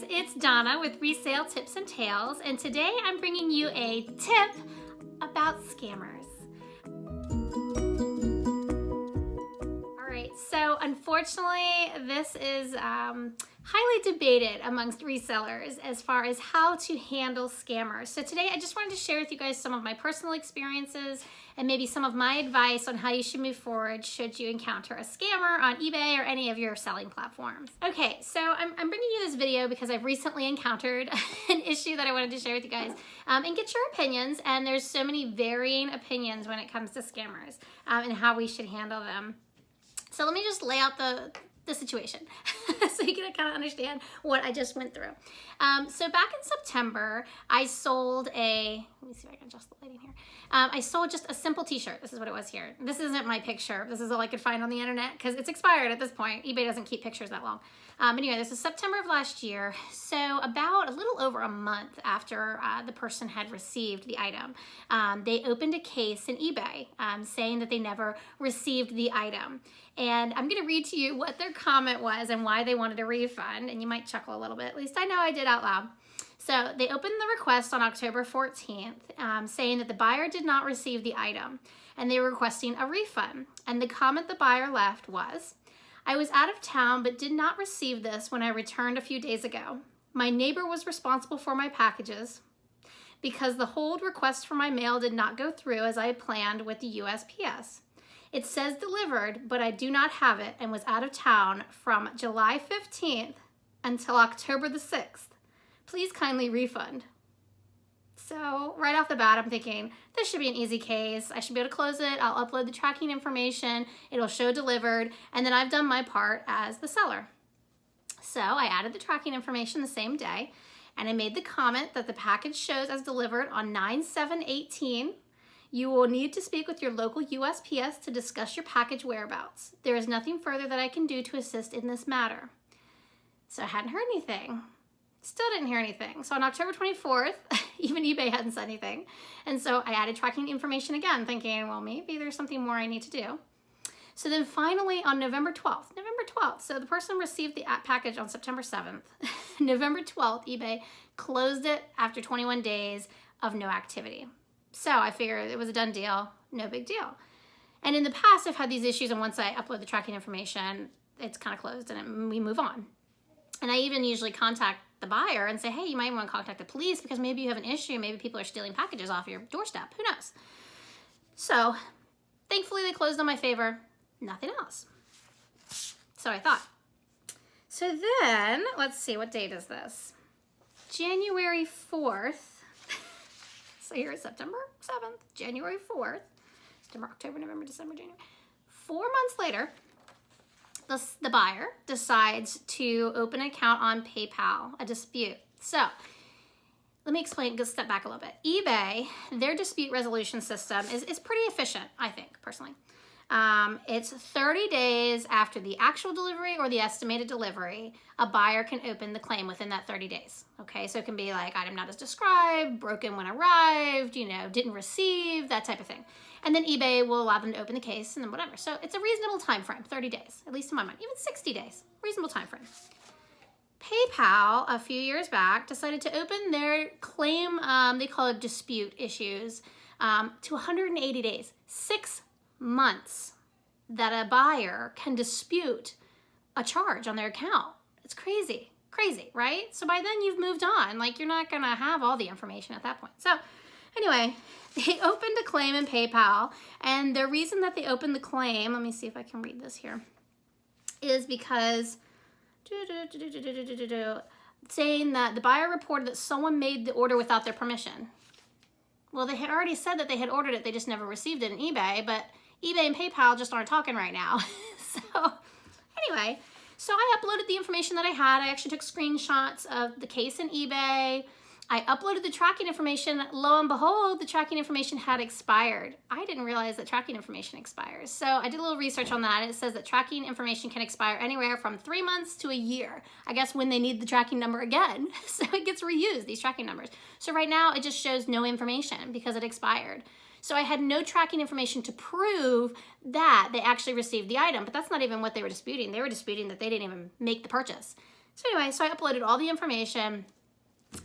it's Donna with Resale Tips and Tales, and today I'm bringing you a tip about scammers. Alright, so unfortunately this is highly debated amongst resellers as far as how to handle scammers. So today I just wanted to share with you guys some of my personal experiences and maybe some of my advice on how you should move forward should you encounter a scammer on eBay or any of your selling platforms. Okay, so I'm bringing you this video because I've recently encountered an issue that I wanted to share with you guys and get your opinions. And there's so many varying opinions when it comes to scammers and how we should handle them. So let me just lay out the situation so you can kind of understand what I just went through. So back in September, I sold let me see if I can adjust the lighting here. I sold just a simple t-shirt. This is what it was here. This isn't my picture. This is all I could find on the internet because it's expired at this point. eBay doesn't keep pictures that long. Anyway, this is September of last year. So about a little over a month after the person had received the item, they opened a case in eBay saying that they never received the item. And I'm going to read to you what their comment was and why they wanted a refund. And you might chuckle a little bit. At least I know I did out loud. So they opened the request on October 14th saying that the buyer did not receive the item and they were requesting a refund. And the comment the buyer left was, "I was out of town but did not receive this when I returned a few days ago. My neighbor was responsible for my packages because the hold request for my mail did not go through as I had planned with the USPS. It says delivered, but I do not have it and was out of town from July 15th until October the 6th. Please kindly refund." So right off the bat, I'm thinking, this should be an easy case. I should be able to close it. I'll upload the tracking information. It'll show delivered. And then I've done my part as the seller. So I added the tracking information the same day. And I made the comment that the package shows as delivered on 9/7/18. You will need to speak with your local USPS to discuss your package whereabouts. There is nothing further that I can do to assist in this matter. So I hadn't heard anything. Still didn't hear anything. So on October 24th, even eBay hadn't said anything. And so I added tracking information again, thinking, well, maybe there's something more I need to do. So then finally on November 12th, so the person received the package on September 7th. November 12th, eBay closed it after 21 days of no activity. So I figured it was a done deal, no big deal. And in the past, I've had these issues, and once I upload the tracking information, it's kind of closed and we move on. And I even usually contact the buyer and say, hey, you might want to contact the police because maybe you have an issue. Maybe people are stealing packages off your doorstep. Who knows? So thankfully they closed in my favor. Nothing else. So I thought. So then, let's see, what date is this? January 4th. So here is September 7th, January 4th, September, October, November, December, January. 4 months later, the buyer decides to open an account on PayPal, a dispute. So let me explain, just step back a little bit. eBay, their dispute resolution system is pretty efficient, I think, personally. It's 30 days after the actual delivery or the estimated delivery, a buyer can open the claim within that 30 days. Okay, so it can be like item not as described, broken when arrived, didn't receive, that type of thing. And then eBay will allow them to open the case and then whatever. So it's a reasonable time frame, 30 days, at least in my mind, even 60 days, reasonable time frame. PayPal, a few years back, decided to open their claim, they call it dispute issues, to 180 days, 6 months that a buyer can dispute a charge on their account. It's crazy, right? So by then you've moved on. Like, you're not gonna have all the information at that point. So anyway, they opened a claim in PayPal, and the reason that they opened the claim, let me see if I can read this here, is because saying that the buyer reported that someone made the order without their permission. Well, they had already said that they had ordered it, they just never received it in eBay, but eBay and PayPal just aren't talking right now. So anyway, so I uploaded the information that I had. I actually took screenshots of the case in eBay. I uploaded the tracking information. Lo and behold, the tracking information had expired. I didn't realize that tracking information expires. So I did a little research on that. It says that tracking information can expire anywhere from 3 months to a year. I guess when they need the tracking number again. So it gets reused, these tracking numbers. So right now it just shows no information because it expired. So I had no tracking information to prove that they actually received the item, but that's not even what they were disputing. They were disputing that they didn't even make the purchase. So anyway, so I uploaded all the information.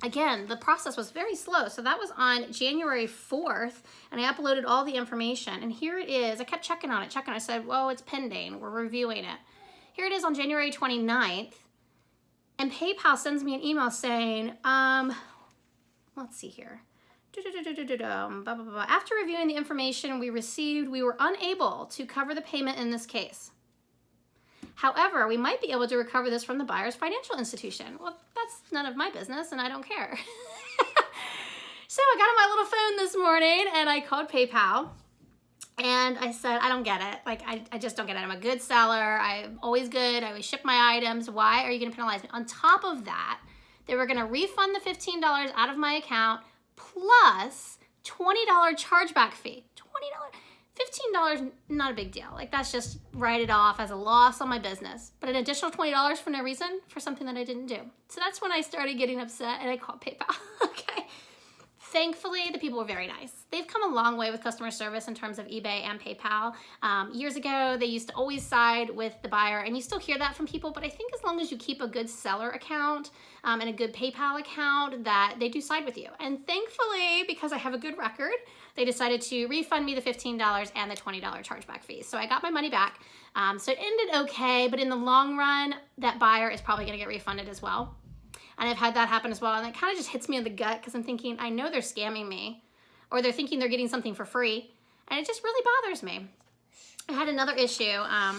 Again, the process was very slow. So that was on January 4th, and I uploaded all the information. And here it is. I kept checking on it, I said, whoa, it's pending. We're reviewing it. Here it is on January 29th. And PayPal sends me an email saying, let's see here. After reviewing the information we received, we were unable to cover the payment in this case. However, we might be able to recover this from the buyer's financial institution. Well, that's none of my business and I don't care. So I got on my little phone this morning and I called PayPal and I said, I don't get it. Like, I just don't get it. I'm a good seller. I'm always good. I always ship my items. Why are you going to penalize me? On top of that, they were going to refund the $15 out of my account plus $20 chargeback fee. $15, not a big deal. Like, that's just write it off as a loss on my business. But an additional $20 for no reason for something that I didn't do. So that's when I started getting upset and I called PayPal. Okay. Thankfully, the people were very nice. They've come a long way with customer service in terms of eBay and PayPal. Years ago, they used to always side with the buyer, and you still hear that from people, but I think as long as you keep a good seller account and a good PayPal account, that they do side with you. And thankfully, because I have a good record, they decided to refund me the $15 and the $20 chargeback fee. So I got my money back. So it ended okay, but in the long run, that buyer is probably gonna get refunded as well. And I've had that happen as well. And it kind of just hits me in the gut because I'm thinking, I know they're scamming me, or they're thinking they're getting something for free. And it just really bothers me. I had another issue. I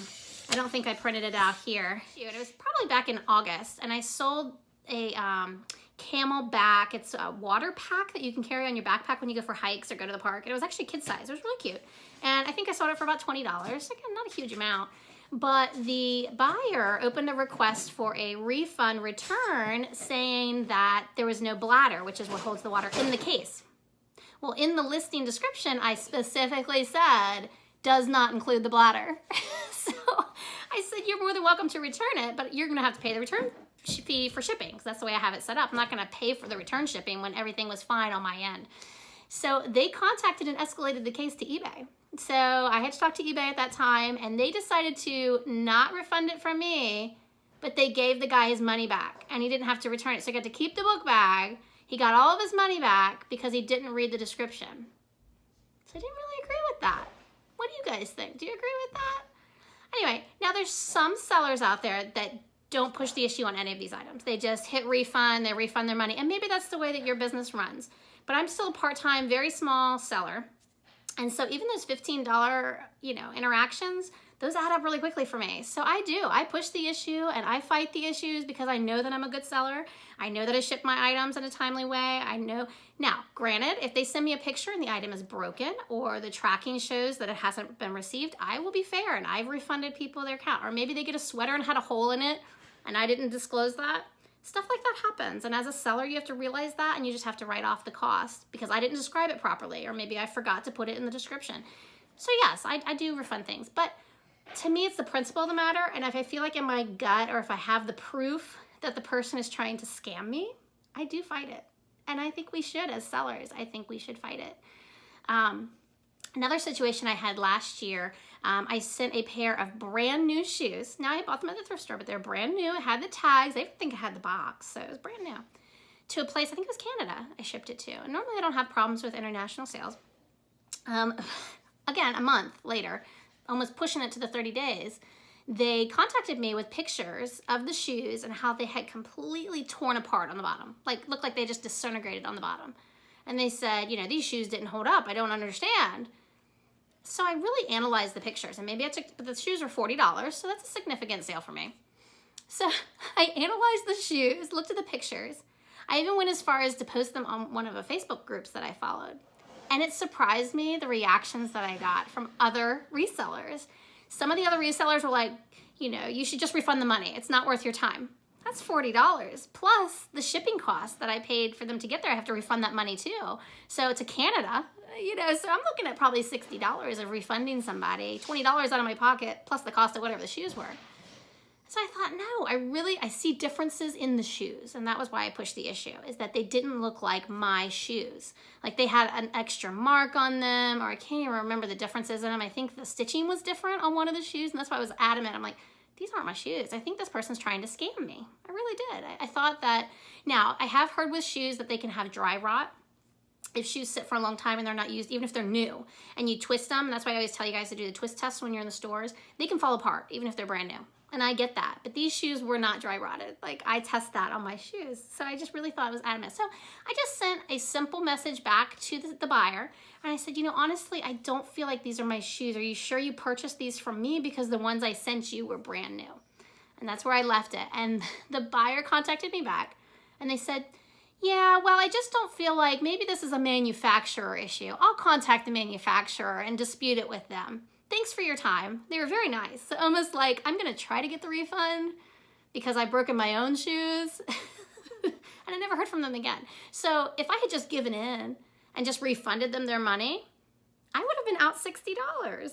don't think I printed it out here. It was probably back in August. And I sold a Camelback. It's a water pack that you can carry on your backpack when you go for hikes or go to the park. And it was actually kid size. It was really cute. And I think I sold it for about $20. Again, not a huge amount. But the buyer opened a request for a refund return saying that there was no bladder, which is what holds the water in the case. Well, in the listing description, I specifically said, does not include the bladder. So I said, you're more than welcome to return it, but you're gonna have to pay the return fee for shipping, because that's the way I have it set up. I'm not gonna pay for the return shipping when everything was fine on my end. So they contacted and escalated the case to eBay. So I had to talk to eBay at that time, and they decided to not refund it from me, but they gave the guy his money back, and he didn't have to return it. So he got to keep the book bag. He got all of his money back because he didn't read the description. So I didn't really agree with that. What do you guys think? Do you agree with that? Anyway, now there's some sellers out there that don't push the issue on any of these items. They just hit refund, they refund their money, and maybe that's the way that your business runs. But I'm still a part-time, very small seller. And so even those $15, interactions, those add up really quickly for me. So I push the issue and I fight the issues because I know that I'm a good seller. I know that I ship my items in a timely way. I know. Now, granted, if they send me a picture and the item is broken or the tracking shows that it hasn't been received, I will be fair and I've refunded people their account. Or maybe they get a sweater and had a hole in it and I didn't disclose that. Stuff like that happens, and as a seller, you have to realize that, and you just have to write off the cost because I didn't describe it properly, or maybe I forgot to put it in the description. So yes, I do refund things, but to me, it's the principle of the matter, and if I feel like in my gut, or if I have the proof that the person is trying to scam me, I do fight it, and I think we should as sellers. I think we should fight it. Another situation I had last year, I sent a pair of brand new shoes. Now, I bought them at the thrift store, but they're brand new. It had the tags. I think it had the box, so it was brand new. To a place, I think it was Canada, I shipped it to. And normally I don't have problems with international sales. Again, a month later, almost pushing it to the 30 days, they contacted me with pictures of the shoes and how they had completely torn apart on the bottom. Like, looked like they just disintegrated on the bottom. And they said, these shoes didn't hold up. I don't understand. So I really analyzed the pictures, and maybe but the shoes were $40, so that's a significant sale for me. So I analyzed the shoes, looked at the pictures. I even went as far as to post them on one of the Facebook groups that I followed. And it surprised me the reactions that I got from other resellers. Some of the other resellers were like, you should just refund the money. It's not worth your time. That's $40 plus the shipping cost that I paid for them to get there. I have to refund that money too. So to Canada, so I'm looking at probably $60 of refunding somebody, $20 out of my pocket, plus the cost of whatever the shoes were. So I thought, no, I see differences in the shoes. And that was why I pushed the issue, is that they didn't look like my shoes. Like they had an extra mark on them, or I can't even remember the differences in them. I think the stitching was different on one of the shoes, and that's why I was adamant. I'm like, these aren't my shoes. I think this person's trying to scam me. I really did. I thought that, now I have heard with shoes that they can have dry rot. If shoes sit for a long time and they're not used, even if they're new, and you twist them, and that's why I always tell you guys to do the twist test when you're in the stores, they can fall apart, even if they're brand new. And I get that, but these shoes were not dry rotted. Like, I test that on my shoes. So I just really thought it was adamant. So I just sent a simple message back to the buyer, and I said, you know, honestly, I don't feel like these are my shoes. Are you sure you purchased these from me? Because the ones I sent you were brand new. And that's where I left it. And the buyer contacted me back, and they said, yeah, well, I just don't feel like, maybe this is a manufacturer issue. I'll contact the manufacturer and dispute it with them. Thanks for your time. They were very nice. So almost like, I'm gonna try to get the refund because I've broken my own shoes. And I never heard from them again. So if I had just given in and just refunded them their money, I would have been out $60.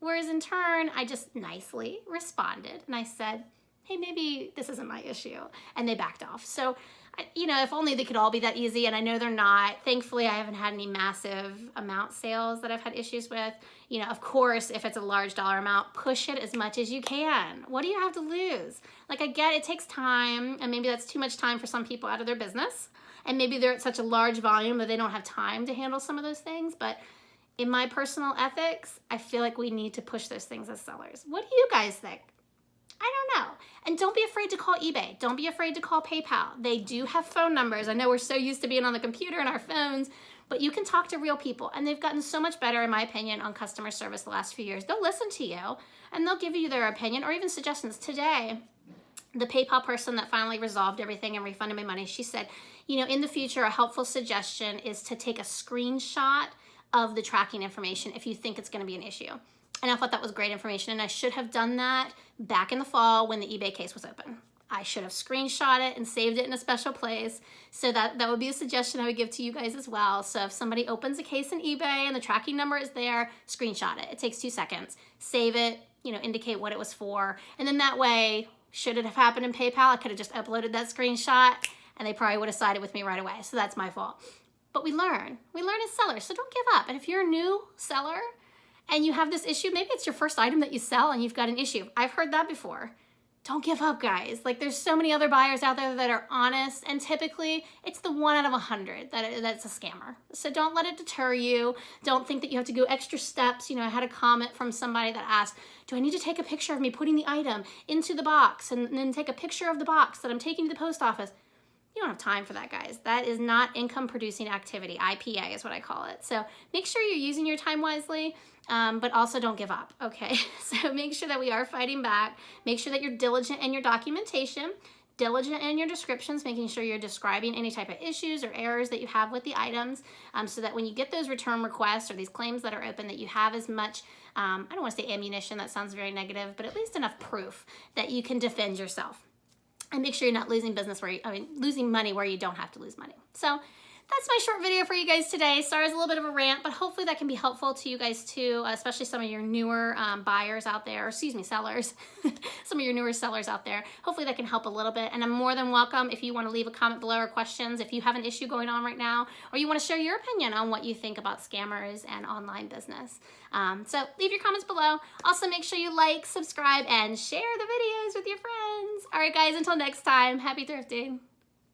Whereas in turn, I just nicely responded and I said, hey, maybe this isn't my issue. And they backed off. So, you know, if only they could all be that easy, and I know they're not. Thankfully, I haven't had any massive amount sales that I've had issues with. You know, of course, if it's a large dollar amount, push it as much as you can. What do you have to lose? Like, I get it takes time, and maybe that's too much time for some people out of their business, and maybe they're at such a large volume that they don't have time to handle some of those things, but in my personal ethics, I feel like we need to push those things as sellers. What do you guys think? I don't know. And don't be afraid to call eBay. Don't be afraid to call PayPal. They do have phone numbers. I know we're so used to being on the computer and our phones, but you can talk to real people. And they've gotten so much better, in my opinion, on customer service the last few years. They'll listen to you and they'll give you their opinion or even suggestions. Today, the PayPal person that finally resolved everything and refunded my money, she said, you know, in the future, a helpful suggestion is to take a screenshot of the tracking information if you think it's going to be an issue. And I thought that was great information, and I should have done that back in the fall when the eBay case was open. I should have screenshot it and saved it in a special place. So that would be a suggestion I would give to you guys as well. So if somebody opens a case in eBay and the tracking number is there, screenshot it. It takes 2 seconds. Save it, you know, indicate what it was for. And then that way, should it have happened in PayPal, I could have just uploaded that screenshot and they probably would have sided with me right away. So that's my fault. But we learn as sellers, so don't give up. And if you're a new seller, and you have this issue, maybe it's your first item that you sell and you've got an issue. I've heard that before. Don't give up, guys. Like, there's so many other buyers out there that are honest, and typically it's the 1 out of 100 that's a scammer. So don't let it deter you. Don't think that you have to go extra steps. You know, I had a comment from somebody that asked, do I need to take a picture of me putting the item into the box and then take a picture of the box that I'm taking to the post office? You don't have time for that, guys. That is not income producing activity. IPA is what I call it. So make sure you're using your time wisely, but also don't give up, okay? So make sure that we are fighting back. Make sure that you're diligent in your documentation, diligent in your descriptions, making sure you're describing any type of issues or errors that you have with the items, so that when you get those return requests or these claims that are open, that you have as much, I don't want to say ammunition, that sounds very negative, but at least enough proof that you can defend yourself. And make sure you're not losing losing money where you don't have to lose money. So that's my short video for you guys today. Sorry, it's a little bit of a rant, but hopefully that can be helpful to you guys too, especially some of your newer buyers out there, or excuse me, sellers. Some of your newer sellers out there. Hopefully that can help a little bit. And I'm more than welcome if you want to leave a comment below or questions if you have an issue going on right now, or you want to share your opinion on what you think about scammers and online business. So leave your comments below. Also, make sure you like, subscribe, and share the videos with your friends. All right, guys, until next time, happy thrifting.